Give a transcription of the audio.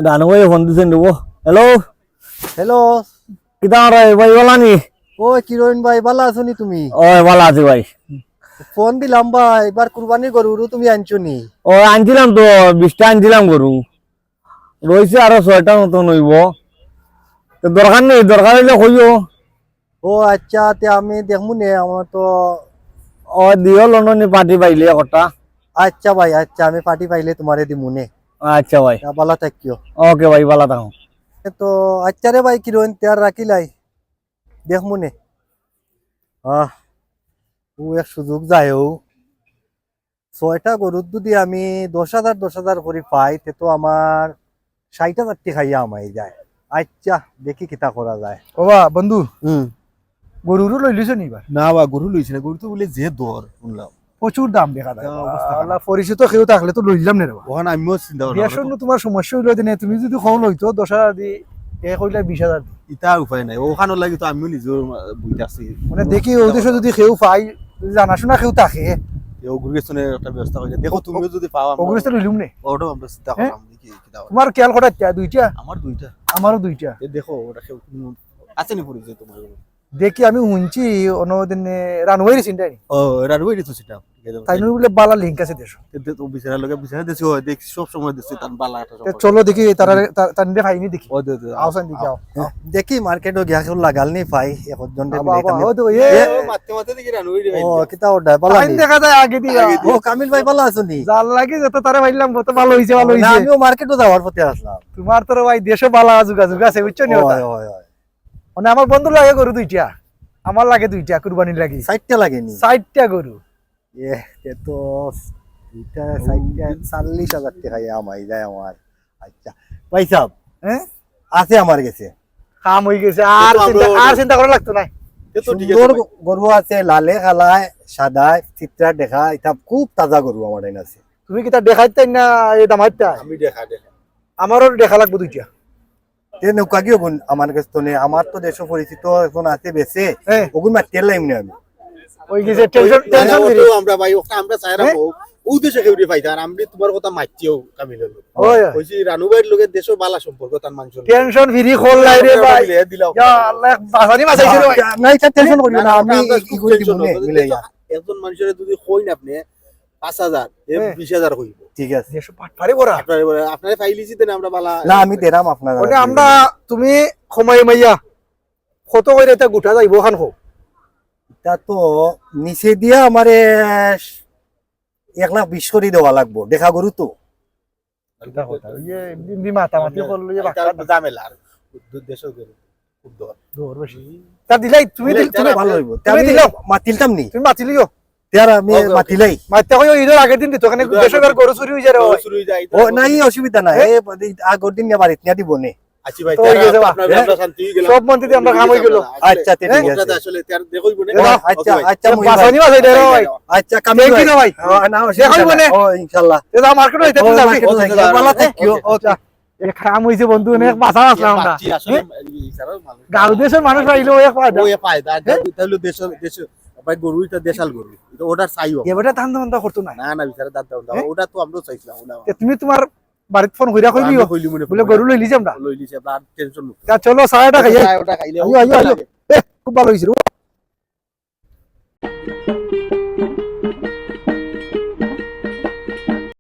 দানবই phone দিছেন দেবো। Hello hello. কিতা ভাই বলা নি? ও কিরণ ভাই ভালো আছো নি তুমি? ও ভালো আছি ভাই। ফোন দিলাম ভাই, এবার কুরবানি গরু তুমি আনছো নি? ও আনছিলাম তো 20টা আনছিলাম গরু, রয়েছে আরো 6টা মতন হইব। তো দরকার নেই, দরকার হইলে কইও। ও আচ্ছা, তে আমি দেখমু নে, আমার তো। ও দিও লন্ডনে পার্টি পাইলে কটা। আচ্ছা ভাই, আচ্ছা আমি পার্টি পাইলে তোমারে দিমু নে। আচ্ছা ভাই, ভালো থাকিও। ওকে ভাই, ভালো থাকো। তো আচ্ছা রে ভাই, কিরণ তেয়ার রাখিলাই দেখমু নে। আহ ও এক সুযোগ যায় ও 6টা গরুর যদি আমি 10,000 করে পাই, তে তো আমার 60,000 টাকা খাইয়া আমাই যায়। আচ্ছা দেখি কিতা করা যায়। ওবা বন্ধু, হুম। গরুরও লই লিছ নিবার না বা গরু লইছে না, গরু তো বলে যে দর শুনলাম। প্রচুর দাম দেখা যায়। অবস্থা খারাপ। আল্লাহ পরিচিত কেউ থাকলে তো লইলাম না রে। ওখানে আমিও চিন্তা বিয়ার করলাম জন্য তোমার সমস্যা হইলো দিনে, তুমি যদি কম লইতো 10,000 দি এ কইলা 20,000 দি। ইটা উপায় নাই, ওখানে লাগি তো আমিও নিজের বইতে আছি। মানে দেখি ওদেশে যদি কেউ পাই, যদি জানাশোনা কেউ থাকে, অগ্রিগেশনের একটা ব্যবস্থা করে দেখো, তুমিও যদি পাও অগ্রস্ত লইলুম নে। ওটাও আমরা চিন্তা করলাম দেখি কিটা হয়। তোমার খেয়াল কটা দুইটা? আমার দুইটা। আমারও দুইটা। দেখো ওটা কেউ আছে নি পরিচয় তোমার? দেখি আমি শুনছি অন্যদিনে রানওয়ের চিন্তাই নি, ও এটা রইলি তো সেটা তাই বলে বালা লিঙ্ক আছে দেশ। তো বিচারা লগে বিচারা দেছি, ও দেখছি সব সময় দেখছি তার বালা একটা সম্পর্ক। চলো দেখি তারা তান্ডে খাইনি দেখি। ও দে দে আওসান দিকে আও। দেখি মার্কেটও গিয়া কেউ লাগাল নি পাই একজন। ও তো এ মারতে মারতে দেখি রান হই রে। ও কিতা ওটা ভালো টাইম দেখা যায় আগে দিয়া। ও কামিল ভাই ভালো আছো নি? জাল লাগে যত তারে ভাইলাম কত ভালো হইছে, ভালো না, হইছে। আমিও মার্কেটও যাওয়ার পথে আসলাম। তোমার তো ভাই দেশে বালা যোগাযোগ আছে, বুঝছো নি? হয় হয় হয়। মানে আমার বন্ধু লাগে গরু দুইটা, আমার লাগে দুইটা, কুরবানির লাগি 60টা লাগেনি? 60টা গরু। এ তো দুইটা 60টা 40,000 টাকা আমাই যায় আমার। আচ্ছা ভাই সাহেব, হ্যাঁ আছে আমার কাছে কাম হয়ে গেছে, আর চিন্তা করা লাগতো না। তো ঠিক সুন্দর আছে। গরু আছে, লালে খালায় সাদায় চিত্রা দেখা, এটা খুব তাজা গরু আমার এখানে আছে। তুমি কি তা দেখাইতাই না এই দামাইতা? আমি দেখা দেখা আমারও দেখা লাগবো দুইটা। তে নৌকা গিয়ে আমার কাছে তো নেই, আমার তো দেশ পরিচিত এখন আছে বেশি, হ্যাঁ ওগুন মারতে লাইম না আমি। ওই গেছে টেনশন টেনশন ফ্রি। আমরা ভাই ওটা আমরা চাই রাখো উদ্দেশ্যে কেউ পাইতা, আর আমি তোমার কথা মাইছিও কামিল হলো ওই কইছি রানু ভাইয়ের লোকের দেশও বালা সম্পর্ক তার মাংস টেনশন ফ্রি খোল লাই রে ভাই। দিলাও ইয়া আল্লাহ বাসানি বাসাইছিল ভাই। না এটা টেনশন করিও না, আমি কি করে দিব নে মিলাইয়া। একজন মানুষের যদি কই না আপনি 5,000 20,000 কইব, ঠিক আছে। দেশ পারে বড়া। আপনারে ফাইলিছি দেন আমরা বালা না আমি দেরাম আপনার। ওটা আমরা তুমি সময় মাইয়া কত কইরা এটা গুটা যাইবো খান খো। তা তো নিচে দিয়া আমারে 1,20,000 করে দেওয়া লাগবো, দেখা গরু তো। এটা কথা ইয়ে বিন্দি মাতামাতি করলো যে বাক্কা ঝামেলা আর দেশও গেল খুব দর দূর বেশি। তা দিলাই তুমি তুমি ভালো হইব। তা তুমি আমি দিলাও। মাতিলতাম নি, তুমি মাতিলিও তার আমি মাতিলাই। মাইতে কই ঈদের আগের দিন দিত, ওখানে দেশের গরু চুরি হই যায় রে। শুরু হয়ে যায়। ও নাই অসুবিধা নাই, এই আগর দিন নিয়ে বাড়িতে নিয়ে দিব নে। আচ্ছা ভাই, তো হয়ে গেছে বা। আমরা শান্তি হয়ে গেলাম। সব মন্ত্রী আমরা কাম হই গেল। আচ্ছা ঠিক আছে। আসলে তার দেখইব না। আচ্ছা আচ্ছা মুই বাসানি বাসাই দে রে ভাই। আচ্ছা কামিল দেখি না ভাই। না দেখাইবো নে। ও ইনশাআল্লাহ। এটা মার্কেট হইতে ও, যাবি। মার্কেটে যাই। ভালো থাকিও। আচ্ছা এ কাম হইছে বন্ধু, অনেক বাসা আসলাম আমরা। আসলে এই সারা ভালো। গাঁও দেশের মানুষ আইলো এক ফায়দা। ওই পায়দা তাহলে দেশ দেশ ভাই গরুটা দেশাল গরু, এটা ওটার চাইও এবারে ধান্দা করতো না। না না বিচারে দাঁত দাও ওটা তো আমরাও চাইছিলাম ওটা তে তুমি তোমার বাড়িতে ফোন কইরা কইলিও কইলি মনে বলে গরু লই লিছি আমরা। লইলিছে আপনার টেনশন মুক্ত তা চলো চায়টা খাইয়া। ওটা খাইলে আইও আইও আইও। খুব ভালো হইছে রে।